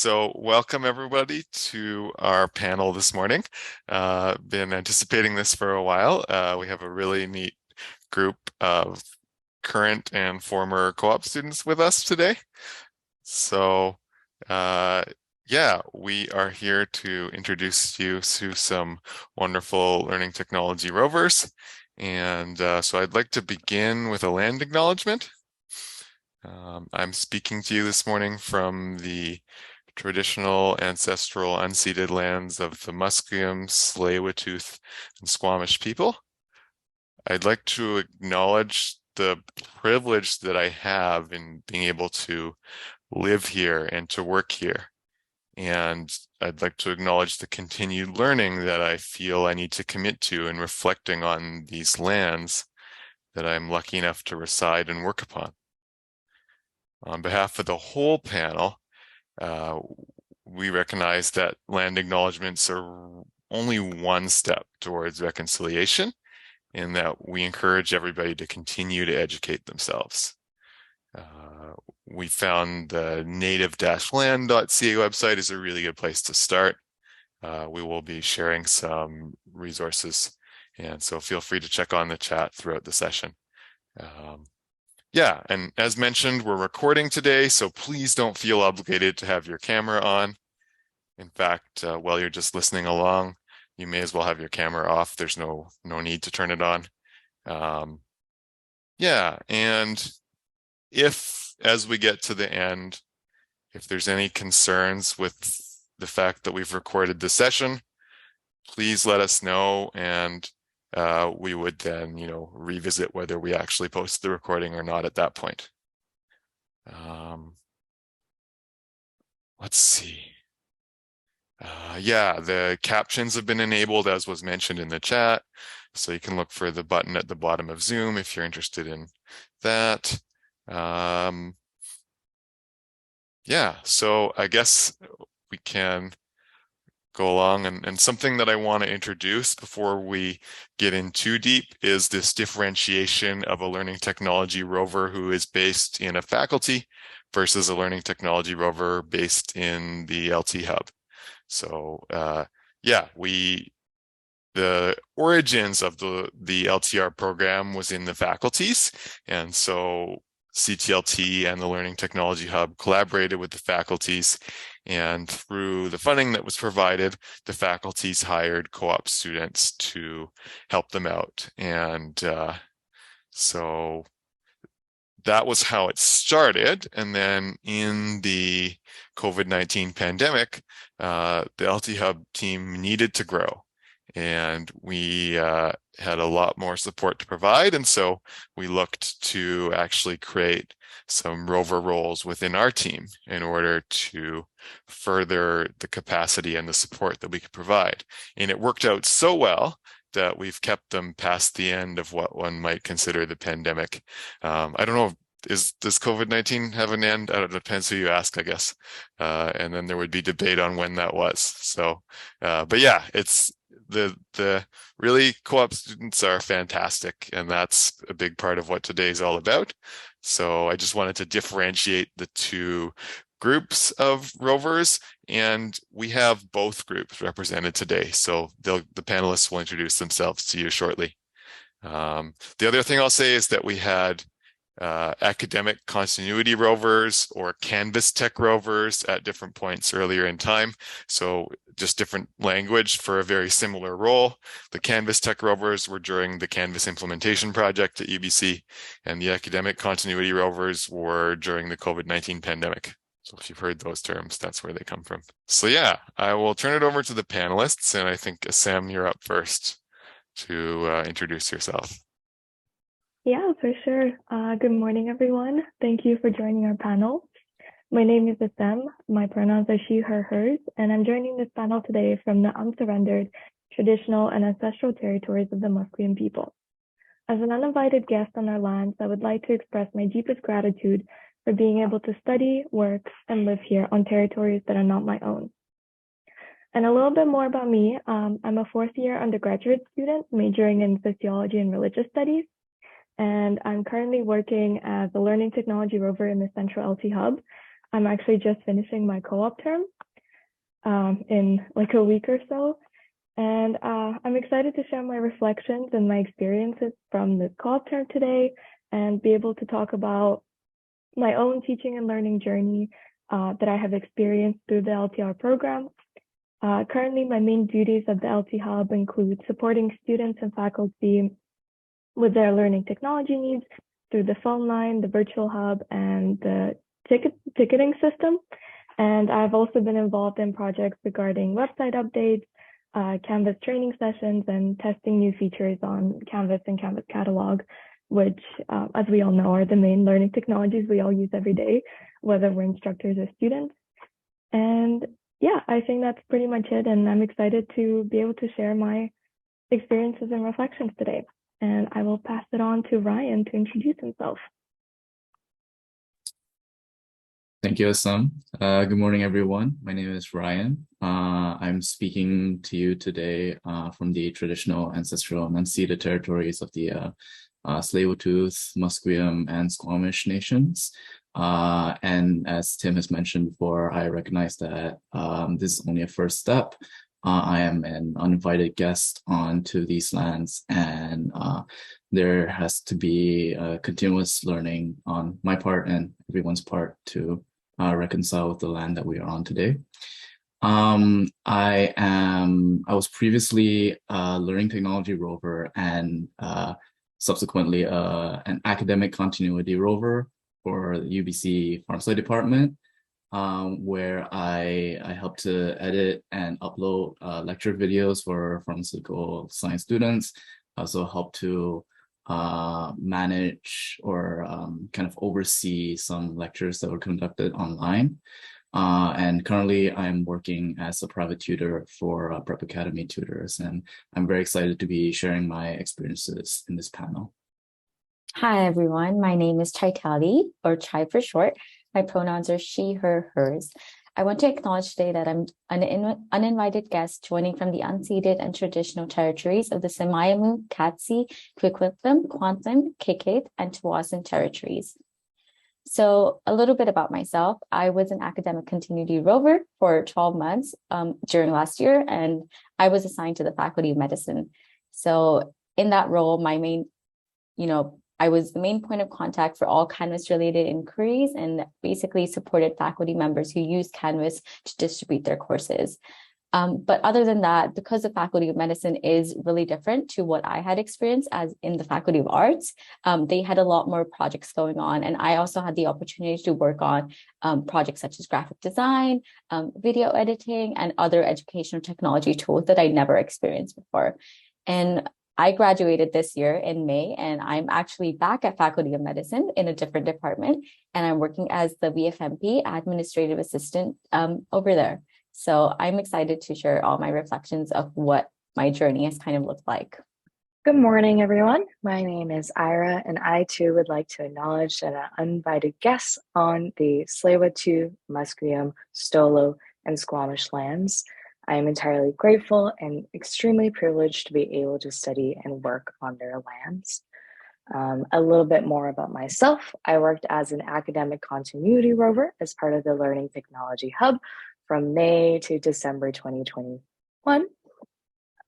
So welcome everybody to our panel this morning. Been anticipating this for a while. We have a really neat group of current and former co-op students with us today. So yeah, we are here to introduce you to some wonderful learning technology rovers. And so I'd like to begin with a land acknowledgement. I'm speaking to you this morning from the traditional ancestral unceded lands of the Musqueam, Tsleil-Waututh, and Squamish people. I'd like to acknowledge the privilege that I have in being able to live here and to work here. And I'd like to acknowledge the continued learning that I feel I need to commit to in reflecting on these lands that I'm lucky enough to reside and work upon. On behalf of the whole panel, we recognize that land acknowledgements are only one step towards reconciliation, and that we encourage everybody to continue to educate themselves. We found the native-land.ca website is a really good place to start. We will be sharing some resources, and so feel free to check on the chat throughout the session. Yeah, and as mentioned, we're recording today, so please don't feel obligated to have your camera on. In fact, while you're just listening along, you may as well have your camera off. There's no need to turn it on. Yeah, and if, as we get to the end, if there's any concerns with the fact that we've recorded the session, please let us know, and we would then, revisit whether we actually post the recording or not at that point. Let's see. Yeah, the captions have been enabled, as was mentioned in the chat. So you can look for the button at the bottom of Zoom if you're interested in that. Yeah, so I guess we can go along, and something that I want to introduce before we get in too deep is this differentiation of a learning technology rover who is based in a faculty versus a learning technology rover based in the LT Hub. So yeah, the origins of the LTR program was in the faculties, and so CTLT and the Learning Technology Hub collaborated with the faculties, and through the funding that was provided, the faculties hired co-op students to help them out. And so that was how it started. And then in the COVID-19 pandemic, the LT Hub team needed to grow, and we had a lot more support to provide. And so we looked to actually create some rover roles within our team in order to further the capacity and the support that we could provide. And it worked out so well that we've kept them past the end of what one might consider the pandemic. I don't know, does COVID-19 have an end? I don't know, it depends who you ask, I guess. And then there would be debate on when that was. So, but yeah, it's the really co-op students are fantastic, and that's a big part of what today is all about. So I just wanted to differentiate the two groups of rovers, and we have both groups represented today. So the panelists will introduce themselves to you shortly. The other thing I'll say is that we had academic continuity rovers or Canvas tech rovers at different points earlier in time. So just different language for a very similar role. The Canvas tech rovers were during the Canvas implementation project at UBC, and the academic continuity rovers were during the COVID-19 pandemic. So if you've heard those terms, that's where they come from. So yeah, I will turn it over to the panelists, and I think Sam, you're up first to introduce yourself. Yeah, for sure. Good morning, everyone. Thank you for joining our panel. My name is Assem. My pronouns are she, her, hers, and I'm joining this panel today from the unsurrendered traditional and ancestral territories of the Musqueam people. As an uninvited guest on our lands, I would like to express my deepest gratitude for being able to study, work, and live here on territories that are not my own. And a little bit more about me. I'm a fourth-year undergraduate student majoring in sociology and religious studies. And I'm currently working as a learning technology rover in the Central LT Hub, I'm actually just finishing my co-op term in like a week or so. And I'm excited to share my reflections and my experiences from this co-op term today and be able to talk about my own teaching and learning journey that I have experienced through the LTR program. Currently, my main duties at the LT Hub include supporting students and faculty with their learning technology needs through the phone line, the virtual hub, and the ticketing system. And I've also been involved in projects regarding website updates, Canvas training sessions, and testing new features on Canvas and Canvas Catalog, which, as we all know, are the main learning technologies we all use every day, whether we're instructors or students. And yeah, I think that's pretty much it. And I'm excited to be able to share my experiences and reflections today. And I will pass it on to Ryan to introduce himself. Thank you, Assam. Good morning, everyone. My name is Ryan. I'm speaking to you today from the traditional ancestral and unceded territories of the Tsleil-Waututh, Musqueam, and Squamish nations. And as Tim has mentioned before, I recognize that this is only a first step. I am an uninvited guest onto these lands, and there has to be continuous learning on my part and everyone's part to reconcile with the land that we are on today. I was previously a learning technology rover and subsequently an academic continuity rover for the UBC Pharmacy Department, where I help to edit and upload lecture videos for pharmaceutical science students. I also help to manage or kind of oversee some lectures that were conducted online. And currently I'm working as a private tutor for Prep Academy tutors, and I'm very excited to be sharing my experiences in this panel. Hi, everyone. My name is CHAITALI, or Chai for short. My pronouns are she, her, hers. I want to acknowledge today that I'm an uninvited guest joining from the unceded and traditional territories of the Semiahmoo, Katsi, Coquitlam, Kwantlen, Kikit, and Tsawwassen territories. So a little bit about myself. I was an academic continuity rover for 12 months during last year, and I was assigned to the Faculty of Medicine. So in that role, my main, I was the main point of contact for all Canvas-related inquiries and basically supported faculty members who used Canvas to distribute their courses. But other than that, because the Faculty of Medicine is really different to what I had experienced as in the Faculty of Arts, they had a lot more projects going on. And I also had the opportunity to work on projects such as graphic design, video editing, and other educational technology tools that I never experienced before. And I graduated this year in May, and I'm actually back at Faculty of Medicine in a different department, and I'm working as the VFMP Administrative Assistant over there. So I'm excited to share all my reflections of what my journey has kind of looked like. Good morning, everyone. My name is Ira, and I too would like to acknowledge that I'm uninvited guest on the Tsleil-Waututh, Musqueam, Stolo, and Squamish lands. I am entirely grateful and extremely privileged to be able to study and work on their lands. A little bit more about myself. I worked as an academic continuity rover as part of the Learning Technology Hub from May to December 2021.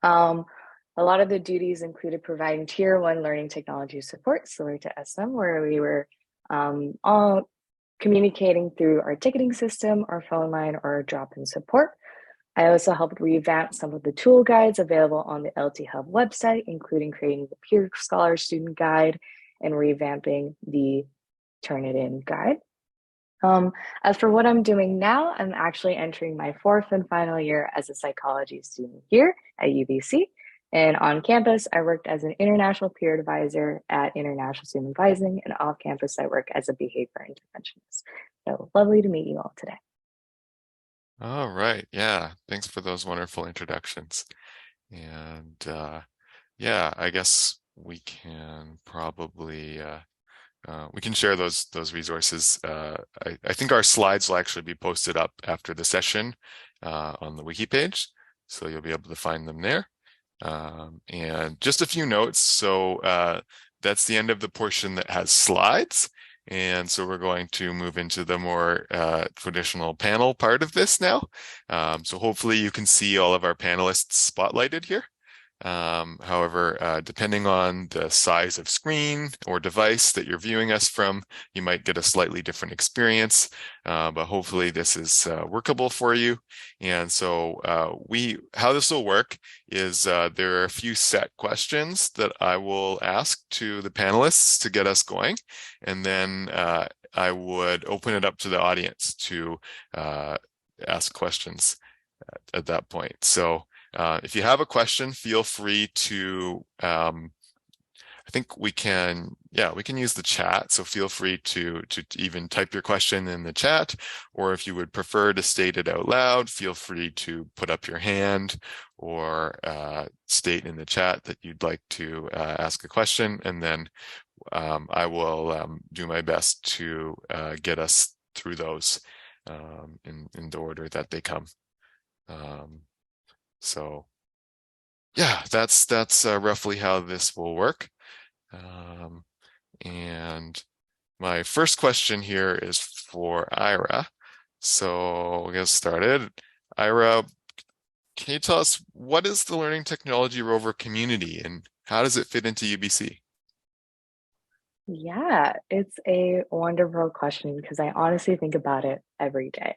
A lot of the duties included providing Tier 1 learning technology support, similar to SM, where we were all communicating through our ticketing system, our phone line, or drop-in support. I also helped revamp some of the tool guides available on the LT Hub website, including creating the Peer Scholar Student Guide and revamping the Turnitin guide. As for what I'm doing now, I'm actually entering my 4th and final year as a psychology student here at UBC. And on campus, I worked as an international peer advisor at International Student Advising, and off campus, I work as a behavior interventionist. So lovely to meet you all today. All right. Yeah. Thanks for those wonderful introductions. And yeah, I guess we can probably we can share those resources. I think our slides will actually be posted up after the session on the wiki page, so you'll be able to find them there. And just a few notes. So that's the end of the portion that has slides. And so we're going to move into the more traditional panel part of this now. So hopefully you can see all of our panelists spotlighted here. However, depending on the size of screen or device that you're viewing us from, you might get a slightly different experience, but hopefully this is workable for you. And so how this will work is there are a few set questions that I will ask to the panelists to get us going, and then I would open it up to the audience to ask questions at that point. So if you have a question, feel free to, I think we can use the chat. So feel free to even type your question in the chat, or if you would prefer to state it out loud, feel free to put up your hand or state in the chat that you'd like to ask a question. And then I will do my best to get us through those in the order that they come. So yeah, that's roughly how this will work. And my first question here is for Ira. So we'll get started. Ira, can you tell us, what is the Learning Technology Rover community and how does it fit into UBC? Yeah, it's a wonderful question because I honestly think about it every day.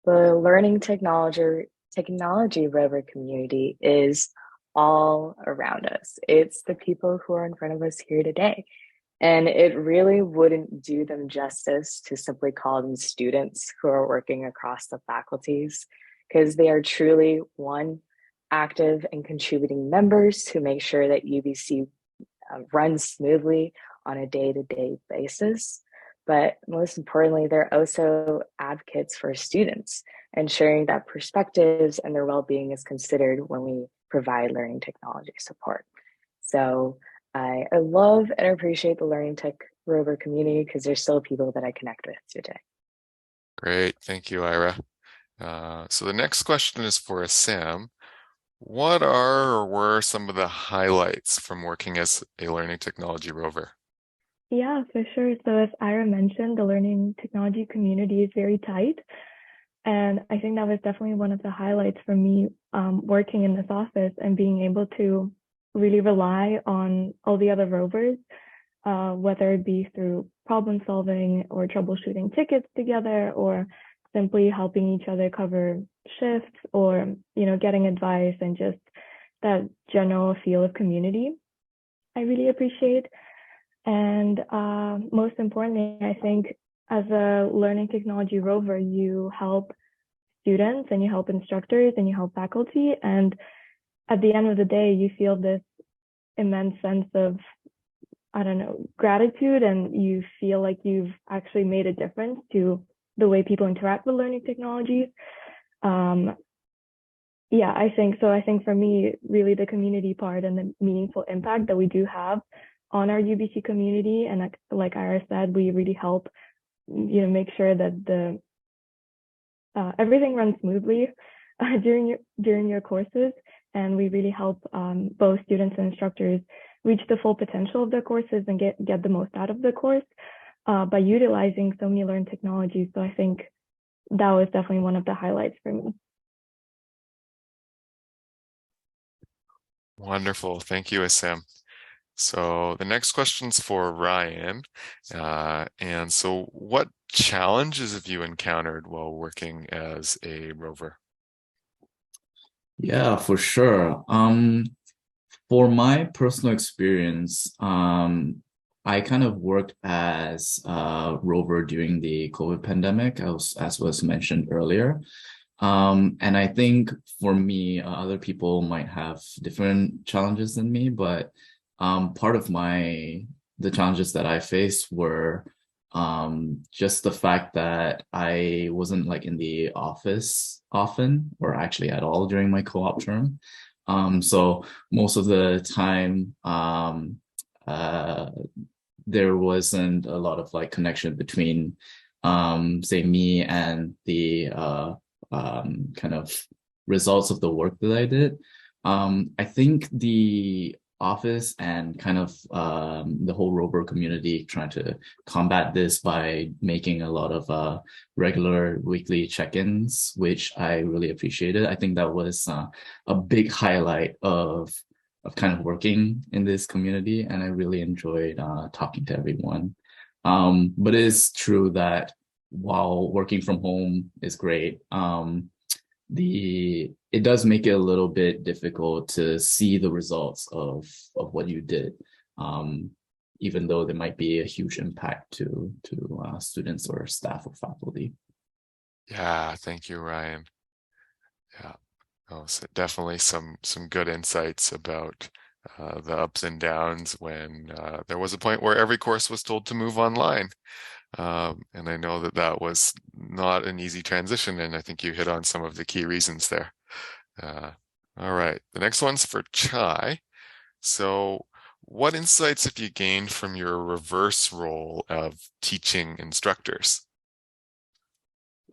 The Learning Technology Rover community is all around us. It's the people who are in front of us here today. And it really wouldn't do them justice to simply call them students who are working across the faculties, because they are truly active and contributing members who make sure that UBC runs smoothly on a day-to-day basis. But most importantly, they're also advocates for students, ensuring that perspectives and their well-being is considered when we provide learning technology support. So I love and appreciate the Learning Tech Rover community because there's still people that I connect with today. Great, thank you, Ira. So the next question is for Sam. What are or were some of the highlights from working as a Learning Technology Rover? Yeah, for sure. So as Ira mentioned, the learning technology community is very tight. And I think that was definitely one of the highlights for me working in this office and being able to really rely on all the other rovers, whether it be through problem solving or troubleshooting tickets together, or simply helping each other cover shifts, or getting advice, and just that general feel of community I really appreciate. And most importantly, I think as a learning technology rover, you help students and you help instructors and you help faculty. And at the end of the day, you feel this immense sense of, gratitude, and you feel like you've actually made a difference to the way people interact with learning technologies. Yeah, I think so. I think for me, really the community part and the meaningful impact that we do have on our UBC community, and like Ira said, we really help, make sure that everything runs smoothly during your courses, and we really help both students and instructors reach the full potential of their courses and get the most out of the course by utilizing so many learned technologies. So I think that was definitely one of the highlights for me. Wonderful, thank you, Sam. So the next question's for Ryan. And so what challenges have you encountered while working as a rover? Yeah, for sure. For my personal experience, I kind of worked as a rover during the COVID pandemic, as was mentioned earlier. And I think for me, other people might have different challenges than me, but part of the challenges that I faced were just the fact that I wasn't like in the office often, or actually at all during my co-op term. So most of the time, there wasn't a lot of like connection between, say, me and the kind of results of the work that I did. I think the office and kind of the whole rover community trying to combat this by making a lot of regular weekly check-ins, which I really appreciated. I think that was a big highlight of kind of working in this community, and I really enjoyed talking to everyone. But it is true that while working from home is great, it does make it a little bit difficult to see the results of what you did, even though there might be a huge impact to students or staff or faculty. Yeah, thank you, Ryan. Yeah, so definitely some good insights about the ups and downs when there was a point where every course was told to move online. And I know that was not an easy transition, and I think you hit on some of the key reasons there. All right, the next one's for Chai. So what insights have you gained from your reverse role of teaching instructors?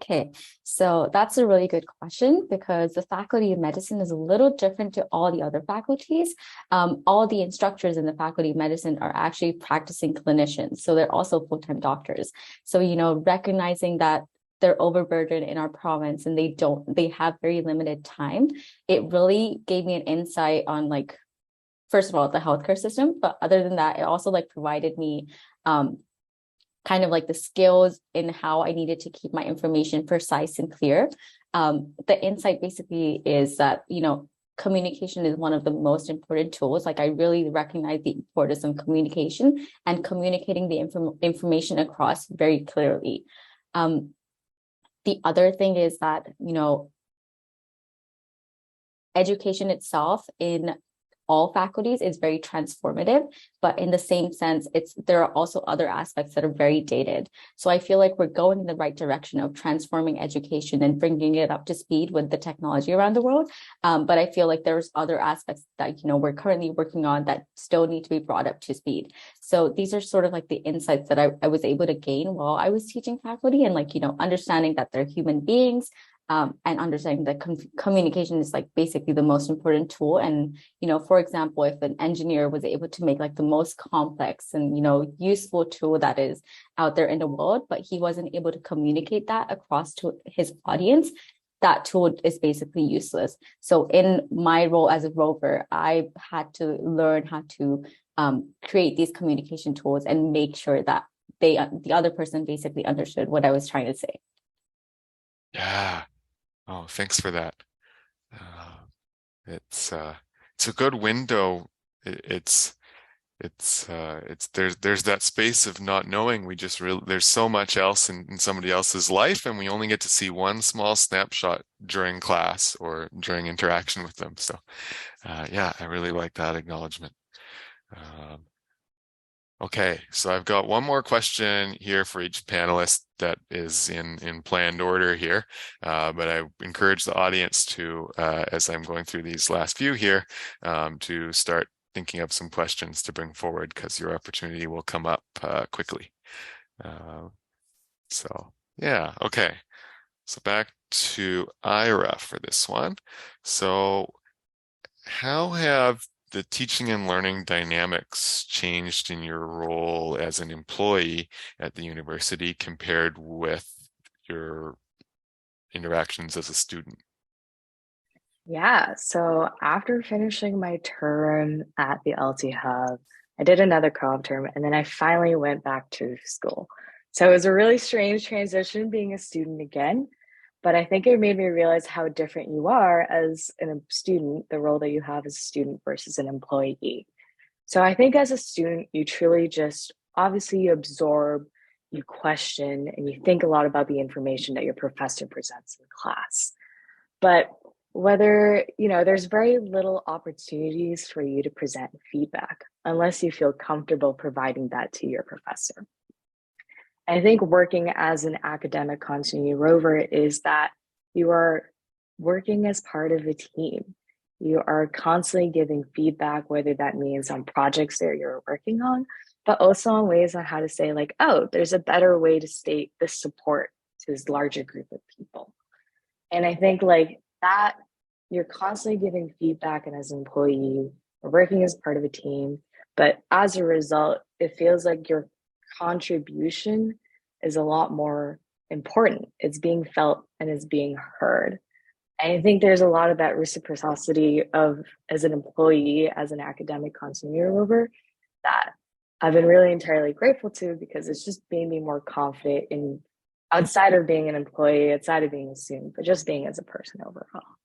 Okay, so that's a really good question because the Faculty of Medicine is a little different to all the other faculties. All the instructors in the Faculty of Medicine are actually practicing clinicians, so they're also full-time doctors. So, recognizing that they're overburdened in our province and they have very limited time, it really gave me an insight on, first of all, the healthcare system, but other than that, it also provided me kind of the skills in how I needed to keep my information precise and clear. The insight basically is that, communication is one of the most important tools. I really recognize the importance of communication and communicating the information across very clearly. The other thing is that, education itself in all faculties is very transformative, but in the same sense, there are also other aspects that are very dated. So I feel like we're going in the right direction of transforming education and bringing it up to speed with the technology around the world. But I feel like there's other aspects that, we're currently working on that still need to be brought up to speed. So these are sort of the insights that I was able to gain while I was teaching faculty, and understanding that they're human beings, and understanding that communication is basically the most important tool. And, for example, if an engineer was able to make the most complex and, useful tool that is out there in the world, but he wasn't able to communicate that across to his audience, that tool is basically useless. So in my role as a rover, I had to learn how to create these communication tools and make sure that the other person basically understood what I was trying to say. Yeah. Oh, thanks for that. It's a good window. It's there's that space of not knowing. We just there's so much else in somebody else's life, and we only get to see one small snapshot during class or during interaction with them. So, yeah, I really like that acknowledgement. Okay, so I've got one more question here for each panelist that is in planned order here, but I encourage the audience to, as I'm going through these last few here, to start thinking of some questions to bring forward, because your opportunity will come up quickly. So yeah, okay. So back to Ira for this one. So how have the teaching and learning dynamics changed in your role as an employee at the university compared with your interactions as a student? Yeah, so after finishing my term at the LT Hub, I did another co-op term, and then I finally went back to school. So it was a really strange transition being a student again, but I think it made me realize how different you are as a student, the role that you have as a student versus an employee. So I think as a student, you truly just, obviously you absorb, you question, and you think a lot about the information that your professor presents in class. But there's very little opportunities for you to present feedback unless you feel comfortable providing that to your professor. I think working as an academic continuity rover is that you are working as part of a team. You are constantly giving feedback, whether that means on projects that you're working on, but also on ways on how to say oh, there's a better way to state this support to this larger group of people. And I think that you're constantly giving feedback, and as an employee, we're working as part of a team. But as a result, it feels like your contribution is a lot more important. It's being felt and it's being heard. And I think there's a lot of that reciprocity of, as an employee, as an academic continuity rover, that I've been really entirely grateful to, because it's just made me more confident in, outside of being an employee, outside of being a student, but just being as a person overall.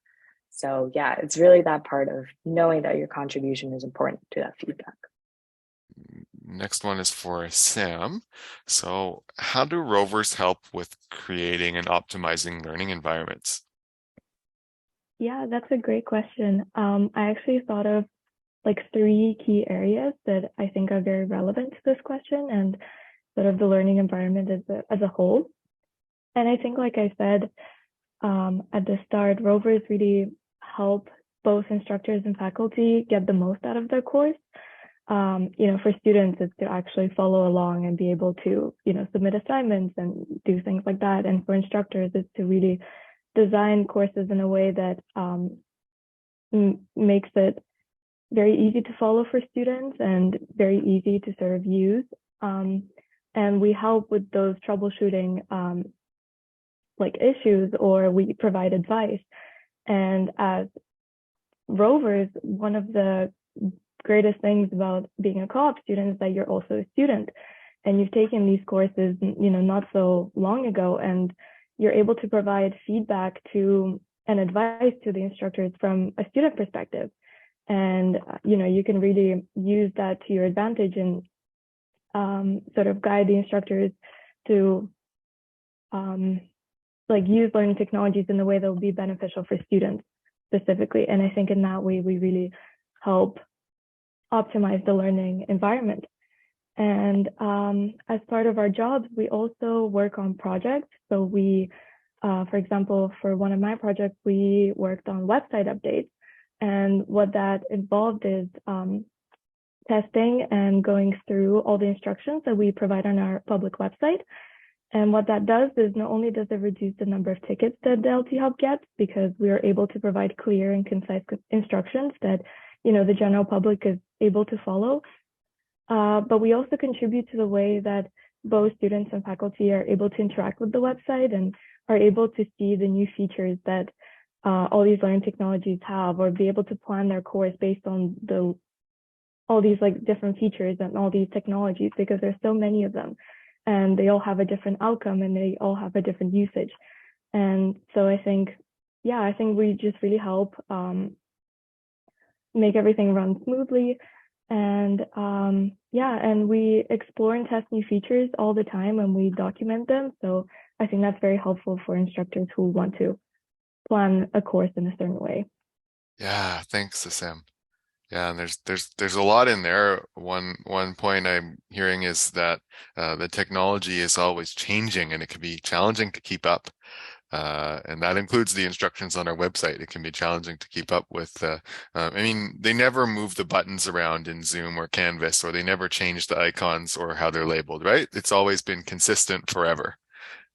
So yeah, it's really that part of knowing that your contribution is important to that feedback. Next one is for Sam. So how do rovers help with creating and optimizing learning environments? Yeah, that's a great question. I actually thought of like 3 key areas that I think are very relevant to this question and sort of the learning environment as a whole. And I think, like I said at the start, rovers really help both instructors and faculty get the most out of their course. For students, it's to actually follow along and be able to, submit assignments and do things like that. And for instructors, it's to really design courses in a way that makes it very easy to follow for students and very easy to sort of use. And we help with those troubleshooting like issues, or we provide advice. And as rovers, one of the greatest things about being a co-op student is that you're also a student, and you've taken these courses, not so long ago, and you're able to provide feedback to and advice to the instructors from a student perspective. And, you can really use that to your advantage and sort of guide the instructors to use learning technologies in a way that will be beneficial for students specifically. And I think in that way, we really help optimize the learning environment. And as part of our jobs, we also work on projects. So we, for example, for one of my projects, we worked on website updates. And what that involved is testing and going through all the instructions that we provide on our public website. And what that does is not only does it reduce the number of tickets that the LT Hub gets, because we are able to provide clear and concise instructions that, the general public is able to follow. But we also contribute to the way that both students and faculty are able to interact with the website and are able to see the new features that all these learning technologies have, or be able to plan their course based on all these different features and all these technologies, because there's so many of them and they all have a different outcome and they all have a different usage. And so I think we just really help make everything run smoothly. And and we explore and test new features all the time and we document them. So I think that's very helpful for instructors who want to plan a course in a certain way. Yeah, thanks, Sam. Yeah, and there's a lot in there. One point I'm hearing is that the technology is always changing and it can be challenging to keep up. And that includes the instructions on our website. It can be challenging to keep up with. They never move the buttons around in Zoom or Canvas, or they never change the icons or how they're labeled, right? It's always been consistent forever.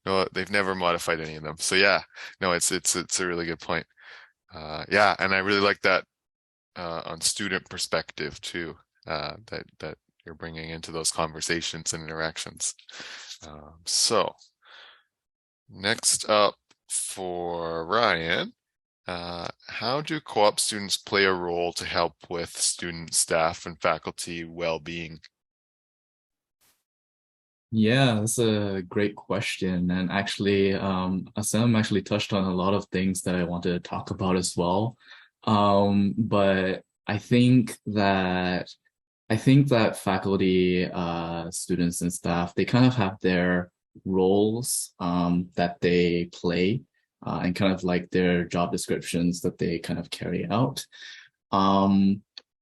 No, they've never modified any of them. So yeah, no, it's a really good point. Yeah, and I really like that on student perspective too, that you're bringing into those conversations and interactions. So next up for Ryan, how do co-op students play a role to help with student, staff, and faculty well-being? Yeah, that's a great question. And actually, Assam actually touched on a lot of things that I wanted to talk about as well. But I think that faculty, students, and staff, they kind of have their roles that they play and kind of like their job descriptions that they kind of carry out.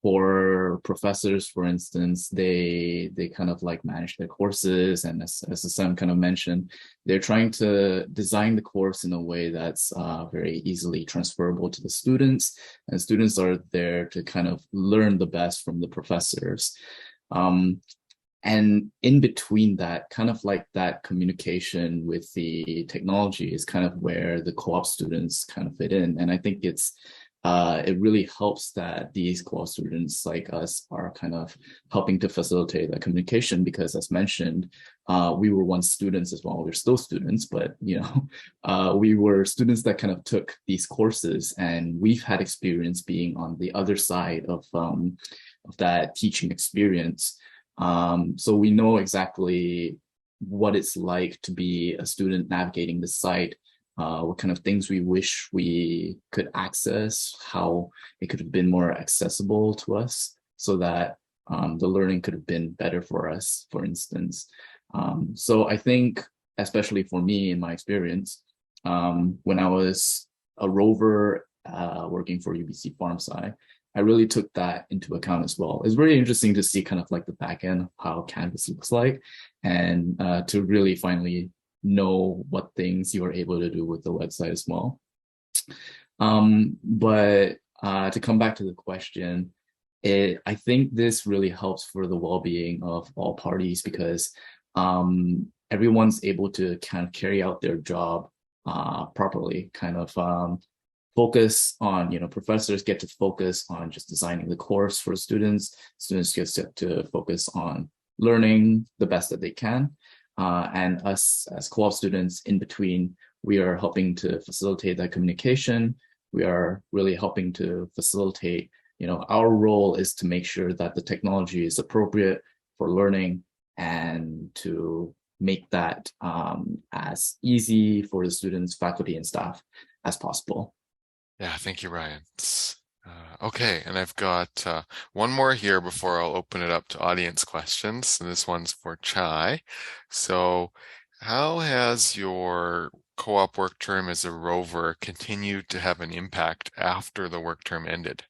For professors, for instance, they kind of like manage their courses, and as Sam kind of mentioned, they're trying to design the course in a way that's very easily transferable to the students, and students are there to kind of learn the best from the professors. And in between that, kind of like that communication with the technology is kind of where the co-op students kind of fit in. And I think it's it really helps that these co-op students like us are kind of helping to facilitate that communication because, as mentioned, we were once students as well. We're still students, but we were students that kind of took these courses, and we've had experience being on the other side of that teaching experience. So we know exactly what it's like to be a student navigating the site, what kind of things we wish we could access, how it could have been more accessible to us so that the learning could have been better for us, for instance. So I think, especially for me in my experience, when I was a rover working for UBC FarmSci, I really took that into account as well. It's very interesting to see kind of like the back end of how Canvas looks like, and to really finally know what things you are able to do with the website as well. But to come back to the question, I think this really helps for the well-being of all parties because everyone's able to kind of carry out their job properly, kind of focus on, professors get to focus on just designing the course for students get to focus on learning the best that they can. And us as co-op students in between, we are helping to facilitate that communication. We are really helping to facilitate, our role is to make sure that the technology is appropriate for learning and to make that as easy for the students, faculty, and staff as possible. Yeah, thank you, Ryan. Okay, and I've got one more here before I'll open it up to audience questions. And this one's for Chai. So how has your co-op work term as a rover continued to have an impact after the work term ended?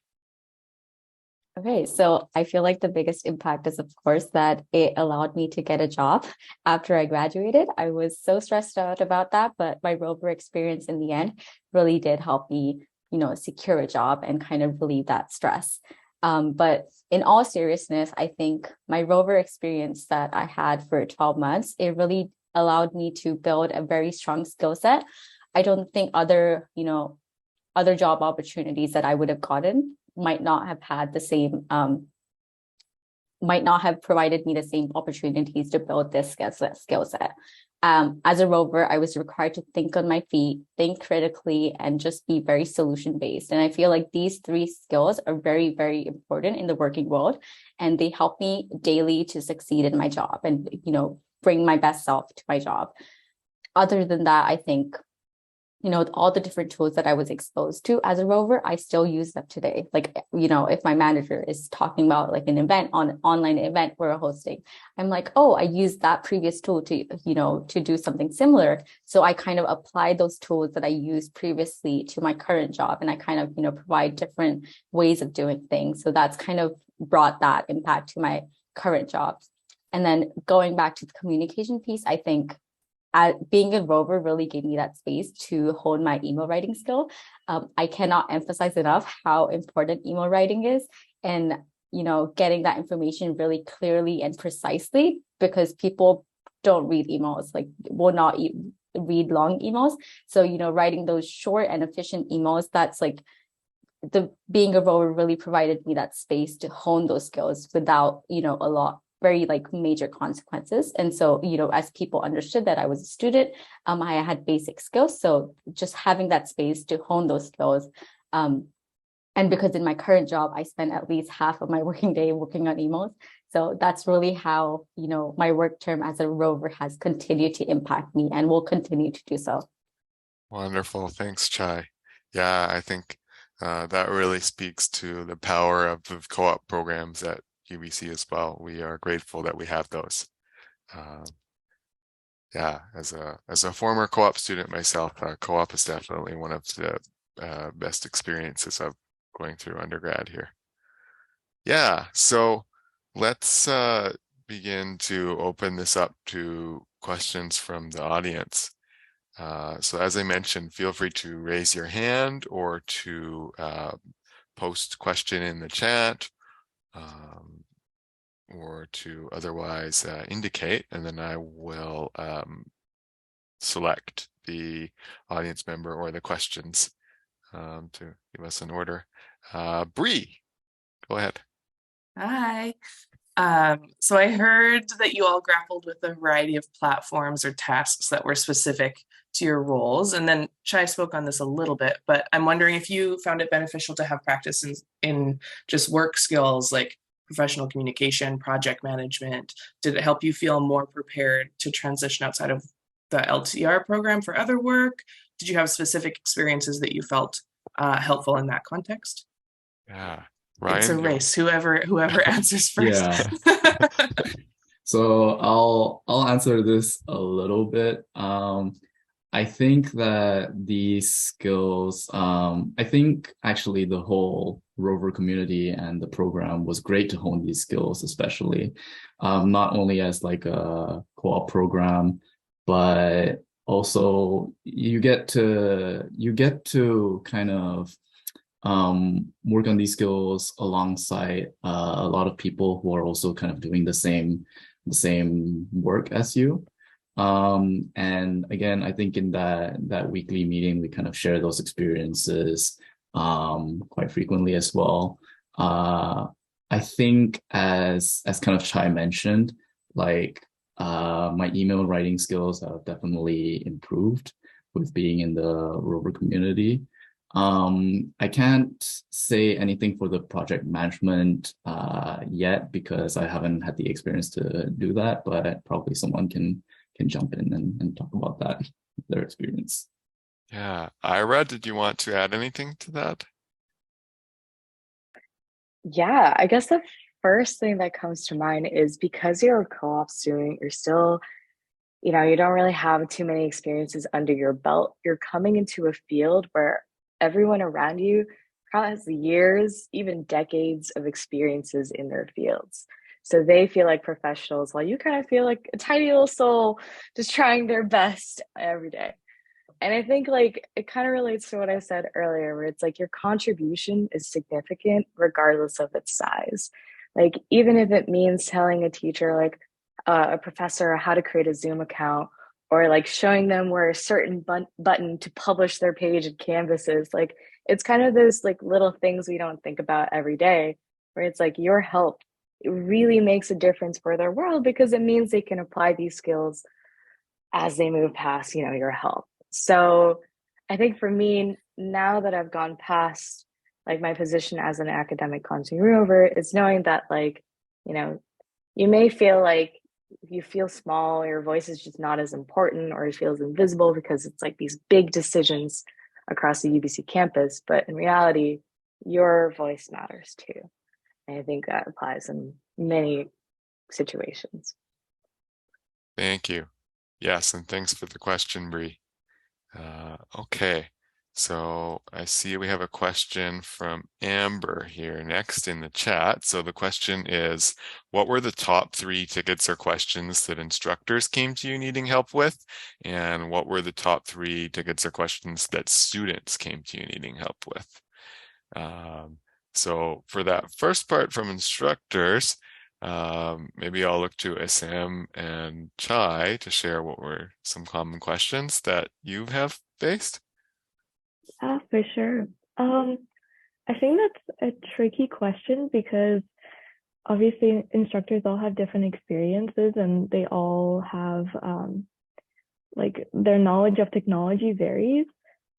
Okay, so I feel like the biggest impact is, of course, that it allowed me to get a job after I graduated. I was so stressed out about that, but my rover experience in the end really did help me, secure a job and kind of relieve that stress. But in all seriousness, I think my rover experience that I had for 12 months, it really allowed me to build a very strong skill set. I don't think other job opportunities that I would have gotten might not have had the same, might not have provided me the same opportunities to build this skill set. As a rover, I was required to think on my feet, think critically, and just be very solution-based. And I feel like these three skills are very, very important in the working world, and they help me daily to succeed in my job and, bring my best self to my job. Other than that, I think all the different tools that I was exposed to as a rover, I still use them today. Like, if my manager is talking about like an event, online event we're hosting, I'm like, oh, I used that previous tool to, to do something similar. So I kind of apply those tools that I used previously to my current job. And I kind of, provide different ways of doing things. So that's kind of brought that impact to my current job. And then going back to the communication piece, I think being a rover really gave me that space to hone my email writing skill. I cannot emphasize enough how important email writing is, and getting that information really clearly and precisely, because people don't read emails, like will not read long emails. So writing those short and efficient emails, that's like being a rover really provided me that space to hone those skills without very like major consequences. And so, as people understood that I was a student, I had basic skills. So just having that space to hone those skills. And because in my current job, I spend at least half of my working day working on emails. So that's really how, my work term as a rover has continued to impact me and will continue to do so. Wonderful. Thanks, Chai. Yeah, I think that really speaks to the power of the co-op programs at UBC as well. We are grateful that we have those. Yeah, as a former co-op student myself, co-op is definitely one of the best experiences of going through undergrad here. Yeah, so let's begin to open this up to questions from the audience. So as I mentioned, feel free to raise your hand or to post question in the chat. Or to otherwise indicate, and then I will select the audience member or the questions to give us an order. Bree, go ahead. Hi. So I heard that you all grappled with a variety of platforms or tasks that were specific to your roles. And then Chai spoke on this a little bit, but I'm wondering if you found it beneficial to have practice in just work skills like professional communication, project management. Did it help you feel more prepared to transition outside of the LTR program for other work? Did you have specific experiences that you felt helpful in that context? Yeah. It's a Ryan, race. Whoever answers first. Yeah. So I'll answer this a little bit. I think that these skills, I think actually the whole rover community and the program was great to hone these skills, especially not only as like a co-op program, but also you get to kind of work on these skills alongside a lot of people who are also kind of doing the same work as you. And again, I think in that weekly meeting, we kind of share those experiences quite frequently as well. I think as kind of Chai mentioned, like my email writing skills have definitely improved with being in the rover community. I can't say anything for the project management yet because I haven't had the experience to do that, but probably someone can jump in and talk about that, their experience. Yeah. Ira, did you want to add anything to that? Yeah, I guess the first thing that comes to mind is because you're a co-op student, you're still, you don't really have too many experiences under your belt. You're coming into a field where everyone around you probably has years, even decades of experiences in their fields. So they feel like professionals while you kind of feel like a tiny little soul just trying their best every day. And I think like it kind of relates to what I said earlier, where it's like your contribution is significant regardless of its size. Like even if it means telling a teacher, like a professor, how to create a Zoom account, or like showing them where a certain button to publish their page in Canvas is, like it's kind of those like little things we don't think about every day, where it's like your help, it really makes a difference for their world because it means they can apply these skills as they move past, your help. So I think for me, now that I've gone past like my position as an academic content rover, it's knowing that like, you may feel like you feel small, your voice is just not as important, or it feels invisible because it's like these big decisions across the UBC campus. But in reality, your voice matters too. And I think that applies in many situations. Thank you. Yes, and thanks for the question, Bree. Okay, so I see we have a question from Amber here next in the chat. So the question is, what were the top 3 tickets or questions that instructors came to you needing help with? And what were the top 3 tickets or questions that students came to you needing help with? So for that first part from instructors, maybe I'll look to SM and Chai to share what were some common questions that you have faced. Yeah, for sure. I think that's a tricky question because obviously instructors all have different experiences and they all have like their knowledge of technology varies.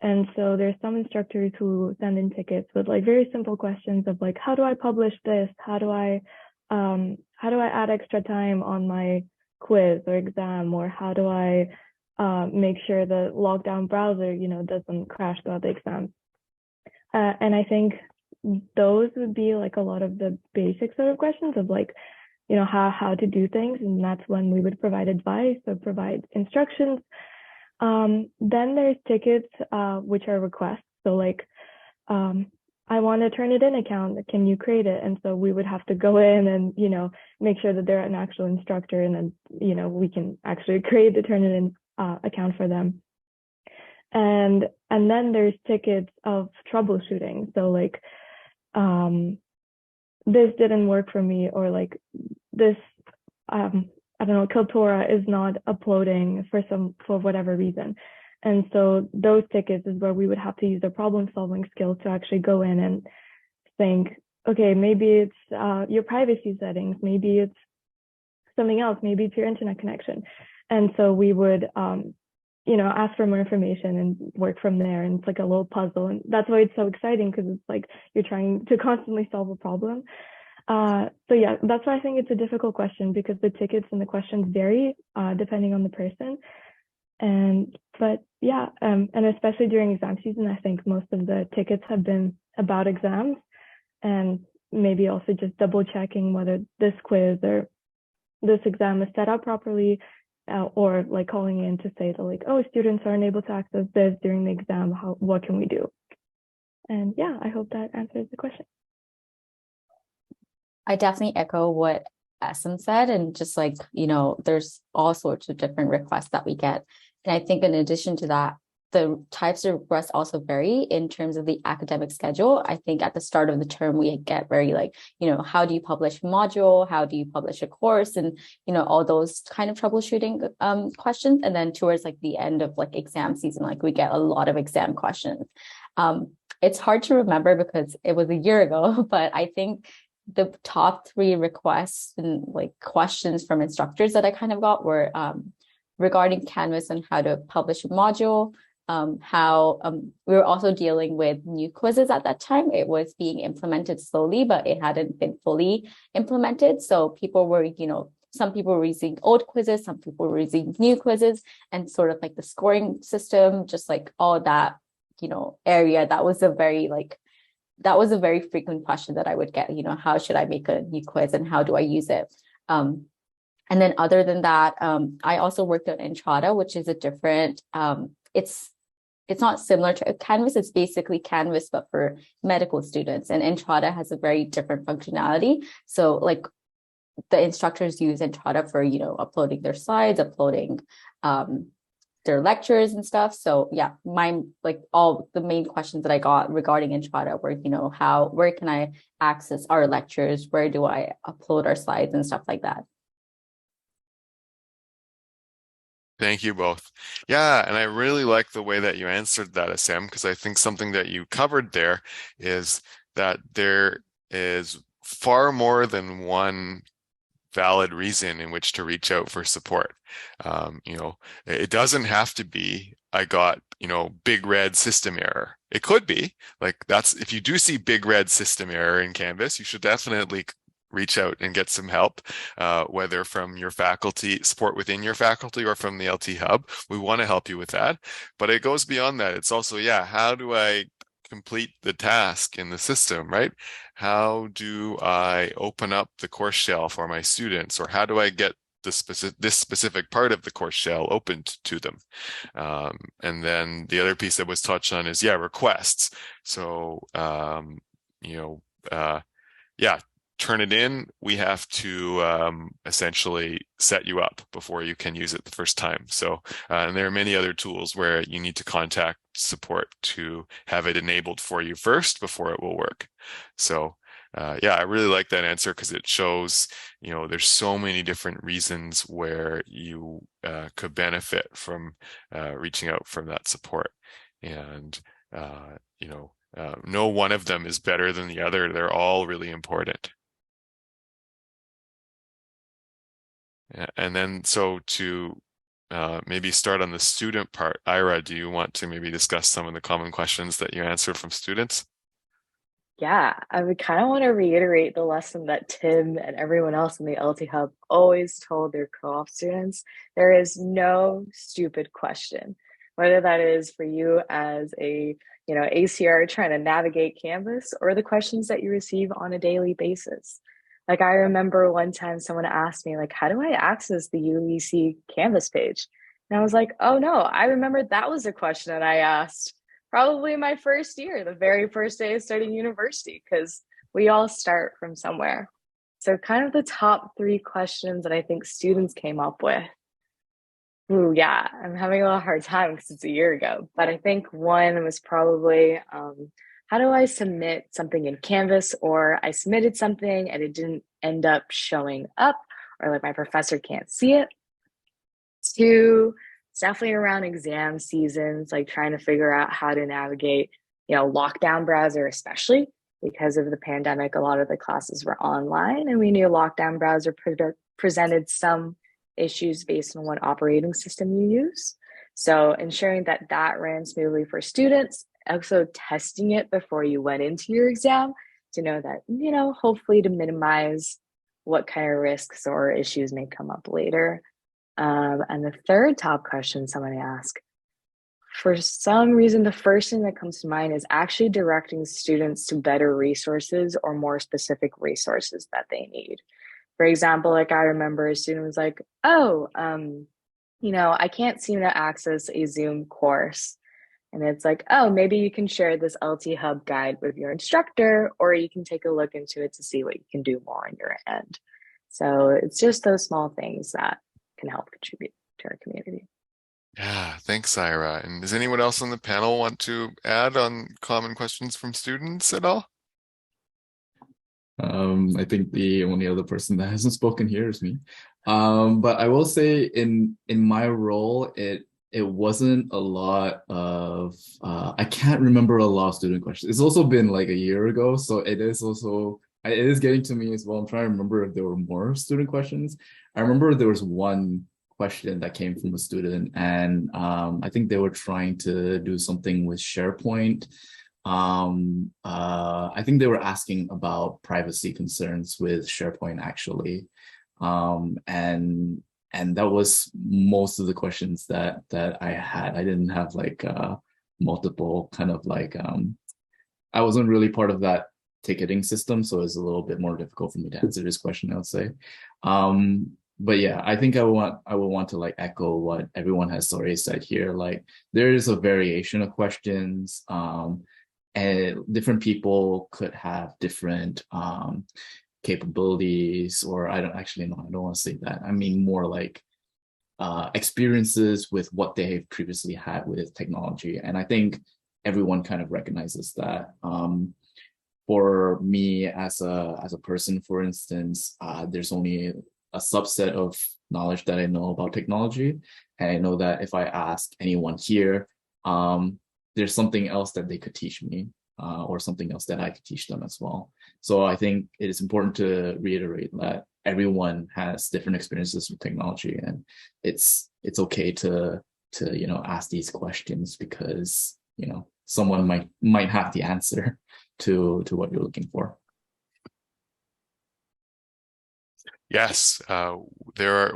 And so there's some instructors who send in tickets with like very simple questions of like, how do I publish this? How do I add extra time on my quiz or exam? Or how do I make sure the lockdown browser, doesn't crash throughout the exam? And I think those would be like a lot of the basic sort of questions of like, how to do things. And that's when we would provide advice or provide instructions. Then there's tickets, which are requests. So like, I want to turn it in account. Can you create it? And so we would have to go in and, make sure that they're an actual instructor and then, we can actually create the turn it in account for them. And then there's tickets of troubleshooting. So like, this didn't work for me, or like this, I don't know, Kaltura is not uploading for whatever reason. And so those tickets is where we would have to use our problem solving skills to actually go in and think, okay, maybe it's your privacy settings, maybe it's something else, maybe it's your internet connection. And so we would, ask for more information and work from there. And it's like a little puzzle. And that's why it's so exciting, because it's like you're trying to constantly solve a problem. So yeah, that's why I think it's a difficult question, because the tickets and the questions vary depending on the person. But especially during exam season, I think most of the tickets have been about exams, and maybe also just double checking whether this quiz or this exam is set up properly, or like calling in to say that like, oh, students aren't able to access this during the exam. What can we do? And yeah, I hope that answers the question. I definitely echo what SM said, and just like, there's all sorts of different requests that we get. And I think in addition to that, the types of requests also vary in terms of the academic schedule. I think at the start of the term, we get very like, how do you publish a module? How do you publish a course? And, all those kind of troubleshooting questions. And then towards like the end of like exam season, like we get a lot of exam questions. It's hard to remember because it was a year ago, but I think the top 3 requests and like questions from instructors that I kind of got were regarding Canvas and how to publish a module. We were also dealing with new quizzes at that time. It was being implemented slowly, but it hadn't been fully implemented. So people were, some people were using old quizzes, some people were using new quizzes, and sort of like the scoring system, just like all that, area. That was a very frequent question that I would get, how should I make a new quiz and how do I use it? And then other than that, I also worked on Entrada, which is a different, it's not similar to Canvas. It's basically Canvas, but for medical students. And Entrada has a very different functionality. So like the instructors use Entrada for, uploading their slides, uploading their lectures and stuff. So yeah, all the main questions that I got regarding Entrada were, where can I access our lectures? Where do I upload our slides and stuff like that? Thank you both. Yeah, and I really like the way that you answered that, SM, because I think something that you covered there is that there is far more than one valid reason in which to reach out for support. It doesn't have to be, I got, big red system error. It could be like if you do see big red system error in Canvas, you should definitely reach out and get some help, whether from your faculty, support within your faculty, or from the LT Hub. We want to help you with that. But it goes beyond that. It's also, how do I complete the task in the system, right? How do I open up the course shell for my students, or how do I get this specific part of the course shell opened to them? And then the other piece that was touched on is, requests. So, turn it in. We have to essentially set you up before you can use it the first time. So, and there are many other tools where you need to contact support to have it enabled for you first before it will work. So, I really like that answer, because it shows, there's so many different reasons where you could benefit from reaching out from that support. And, no one of them is better than the other. They're all really important. And then, so to maybe start on the student part, Ira, do you want to maybe discuss some of the common questions that you answered from students? Yeah, I would kind of want to reiterate the lesson that Tim and everyone else in the LT Hub always told their co-op students. There is no stupid question, whether that is for you as a ACR trying to navigate Canvas, or the questions that you receive on a daily basis. Like, I remember one time someone asked me, like, how do I access the UEC Canvas page? And I was like, oh no, I remember that was a question that I asked probably my first year, the very first day of starting university, because we all start from somewhere. So kind of the top 3 questions that I think students came up with. Ooh, yeah, I'm having a hard time because it's a year ago. But I think one was probably, how do I submit something in Canvas, or I submitted something and it didn't end up showing up, or like my professor can't see it? 2, it's definitely around exam seasons, like trying to figure out how to navigate, lockdown browser, especially because of the pandemic. A lot of the classes were online, and we knew lockdown browser presented some issues based on what operating system you use. So ensuring that that ran smoothly for students, also testing it before you went into your exam to know that, hopefully to minimize what kind of risks or issues may come up later. And the third top question someone asked, for some reason, the first thing that comes to mind is actually directing students to better resources or more specific resources that they need. For example, like I remember a student was like, I can't seem to access a Zoom course. And it's like, oh, maybe you can share this LT Hub guide with your instructor, or you can take a look into it to see what you can do more on your end. So it's just those small things that can help contribute to our community. Yeah, thanks, Ira. And does anyone else on the panel want to add on common questions from students at all? I think the only other person that hasn't spoken here is me. But I will say in my role, it wasn't a lot of I can't remember a lot of student questions. It's also been like a year ago, so it is getting to me as well. I'm trying to remember if there were more student questions. I remember there was one question that came from a student, and I think they were trying to do something with SharePoint. I think they were asking about privacy concerns with SharePoint actually. And that was most of the questions that I had. I didn't have like multiple kind of like I wasn't really part of that ticketing system, so it's a little bit more difficult for me to answer this question, I would say. But yeah, I think I would want to like echo what everyone has already said here. Like there is a variation of questions, and different people could have different capabilities, or I don't want to say that. I mean more like experiences with what they've previously had with technology. And I think everyone kind of recognizes that. For me as a person, for instance, there's only a subset of knowledge that I know about technology. And I know that if I ask anyone here, there's something else that they could teach me, or something else that I could teach them as well. So I think it is important to reiterate that everyone has different experiences with technology, and it's okay to ask these questions, because someone might have the answer to what you're looking for. Yes,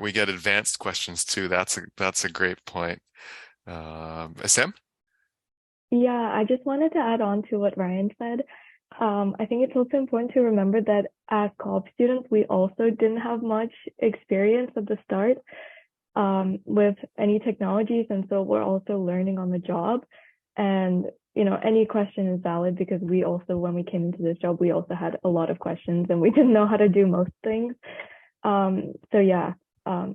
we get advanced questions too. That's a great point. SM? Yeah, I just wanted to add on to what Ryan said. I think it's also important to remember that as co-op students, we also didn't have much experience at the start with any technologies, and so we're also learning on the job. And any question is valid, because we also, when we came into this job, we also had a lot of questions and we didn't know how to do most things. So yeah,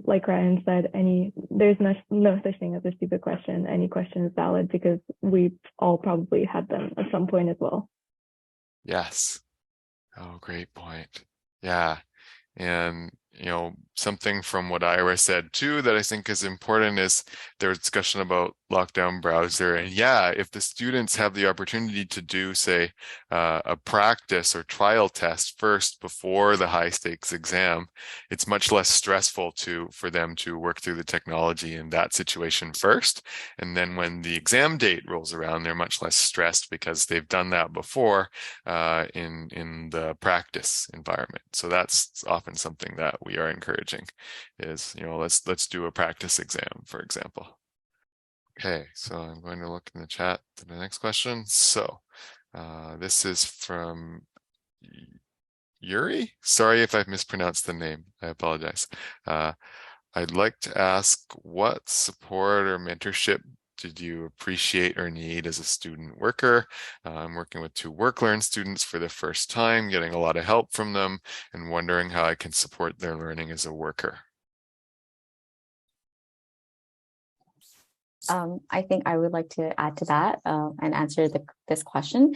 like Ryan said, there's no such thing as a stupid question. Any question is valid, because we all probably had them at some point as well. Yes. Oh, great point. Yeah. And, something from what Ira said too that I think is important is their discussion about lockdown browser. And yeah, if the students have the opportunity to do, say, a practice or trial test first before the high stakes exam, it's much less stressful for them to work through the technology in that situation first. And then when the exam date rolls around, they're much less stressed because they've done that before in the practice environment. So that's often something that we are encouraging is, let's do a practice exam, for example. Okay, so I'm going to look in the chat to the next question. So this is from Yuri. Sorry if I've mispronounced the name. I apologize. I'd like to ask, what support or mentorship did you appreciate or need as a student worker? I'm working with 2 WorkLearn students for the first time, getting a lot of help from them and wondering how I can support their learning as a worker. I think I would like to add to that and answer this question.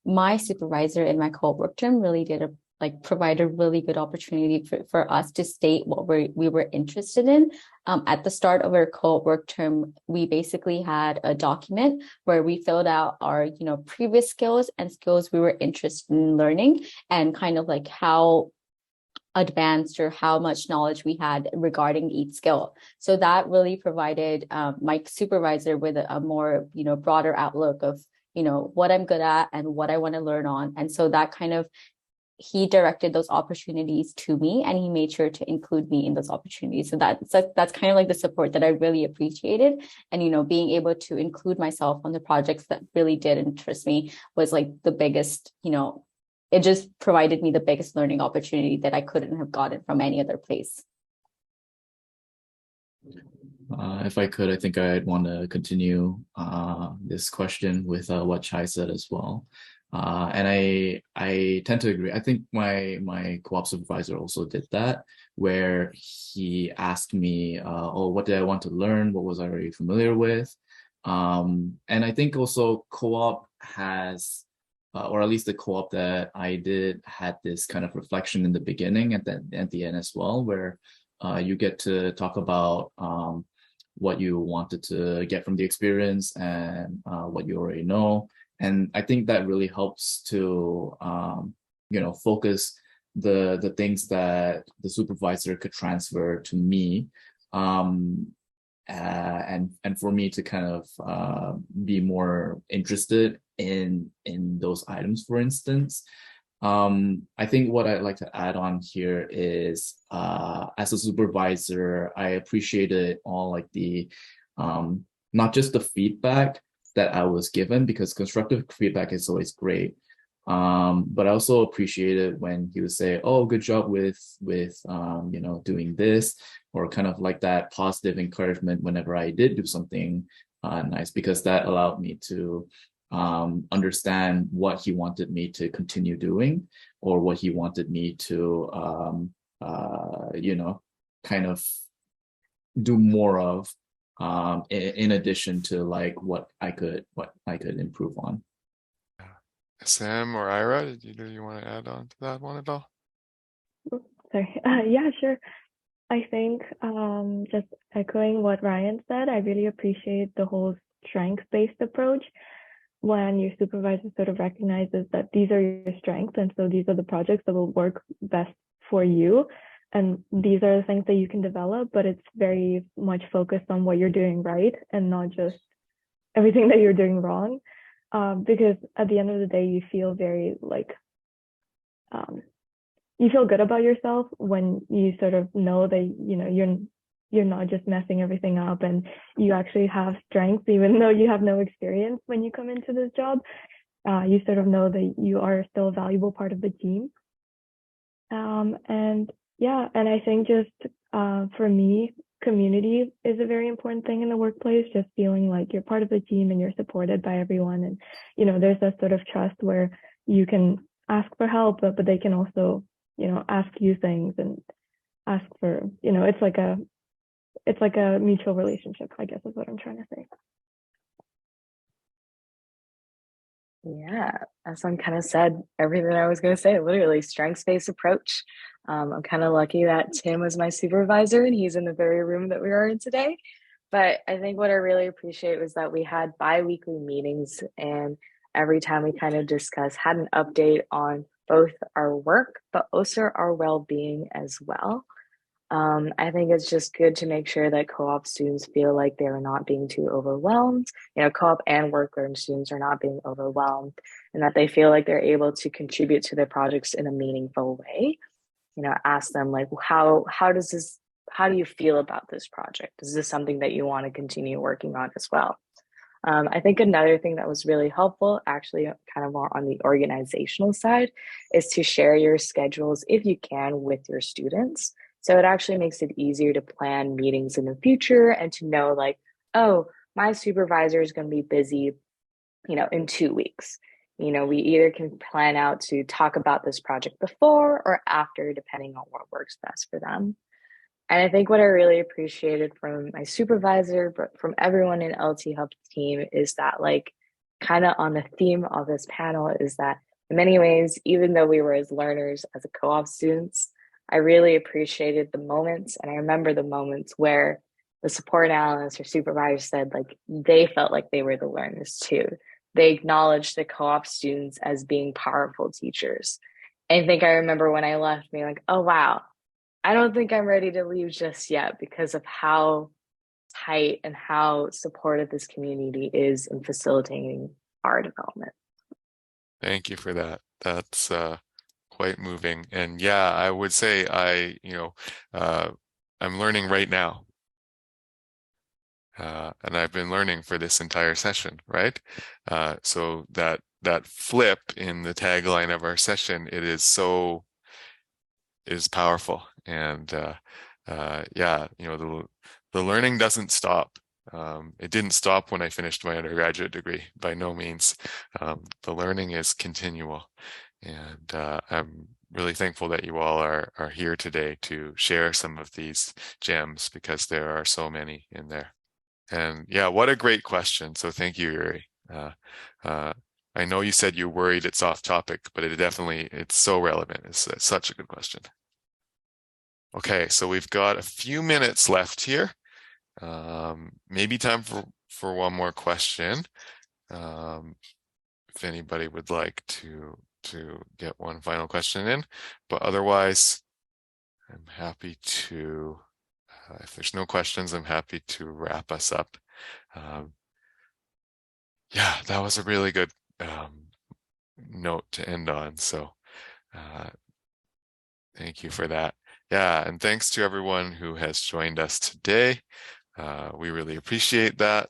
My supervisor in my co-op work term really did a like provide a really good opportunity for us to state what we were interested in. At the start of our co-op work term, we basically had a document where we filled out our, previous skills and skills we were interested in learning, and kind of like how advanced or how much knowledge we had regarding each skill. So that really provided my supervisor with a more, broader outlook of, what I'm good at and what I want to learn on. And so that kind of, he directed those opportunities to me, and he made sure to include me in those opportunities. So that's kind of like the support that I really appreciated. And, being able to include myself on the projects that really did interest me was like the biggest, it just provided me the biggest learning opportunity that I couldn't have gotten from any other place. If I could, I think I'd want to continue this question with what Chai said as well. And I tend to agree. I think my co-op supervisor also did that, where he asked me, oh, what did I want to learn? What was I already familiar with? And I think also co-op has, or at least the co-op that I did, had this kind of reflection in the beginning and then at the end as well, where you get to talk about what you wanted to get from the experience and what you already know. And I think that really helps to, focus the things that the supervisor could transfer to me, and for me to kind of be more interested in those items, for instance. I think what I'd like to add on here is, as a supervisor, I appreciated all like the, not just the feedback that I was given, because constructive feedback is always great. But I also appreciated when he would say, oh, good job with doing this, or kind of like that positive encouragement whenever I did do something nice, because that allowed me to understand what he wanted me to continue doing, or what he wanted me to kind of do more of, in addition to like what I could improve on. Sam or Ira, do you want to add on to that one at all? Sorry. Yeah, sure. I think just echoing what Ryan said, I really appreciate the whole strength-based approach, when your supervisor sort of recognizes that these are your strengths, and so these are the projects that will work best for you, and these are the things that you can develop, but it's very much focused on what you're doing right and not just everything that you're doing wrong, because at the end of the day, you feel very like you feel good about yourself when you sort of know that you're not just messing everything up, and you actually have strengths even though you have no experience when you come into this job. You sort of know that you are still a valuable part of the team. And I think just for me, community is a very important thing in the workplace, just feeling like you're part of the team and you're supported by everyone. And, there's that sort of trust where you can ask for help, but they can also, ask you things and ask for, it's like a mutual relationship, I guess is what I'm trying to say. Yeah, as I kind of said everything I was going to say, literally strengths-based approach. I'm kind of lucky that Tim was my supervisor and he's in the very room that we are in today. But I think what I really appreciate was that we had bi-weekly meetings, and every time we kind of had an update on both our work, but also our well-being as well. I think it's just good to make sure that co-op students feel like they're not being too overwhelmed. Co-op and work-learn students are not being overwhelmed, and that they feel like they're able to contribute to their projects in a meaningful way. Ask them like, how do you feel about this project? Is this something that you want to continue working on as well? I think another thing that was really helpful, actually kind of more on the organizational side, is to share your schedules if you can with your students. So it actually makes it easier to plan meetings in the future and to know like, oh, my supervisor is going to be busy, in 2 weeks. We either can plan out to talk about this project before or after, depending on what works best for them. And I think what I really appreciated from my supervisor, but from everyone in LT Hub's team, is that like kind of on the theme of this panel is that In many ways, even though we were as learners, as a co-op students, I really appreciated the moments. And I remember the moments where the support analyst or supervisor said, like, they felt like they were the learners too. They acknowledged the co-op students as being powerful teachers. And I think I remember when I left being like, oh, wow, I don't think I'm ready to leave just yet because of how tight and how supportive this community is in facilitating our development. Thank you for that. That's quite moving. And yeah, I would say I'm learning right now. And I've been learning for this entire session, right? So that flip in the tagline of our session, it is powerful. And yeah, the learning doesn't stop. It didn't stop when I finished my undergraduate degree, by no means. The learning is continual. And I'm really thankful that you all are here today to share some of these gems, because there are so many in there. And yeah, what a great question. So thank you, Yuri. I know you said you're worried it's off topic, but it's so relevant. It's such a good question. Okay, so we've got a few minutes left here. Maybe time for one more question. If anybody would like to get one final question in, but otherwise, I'm happy to, if there's no questions, I'm happy to wrap us up. Yeah, that was a really good note to end on. So thank you for that. Yeah, and thanks to everyone who has joined us today. We really appreciate that.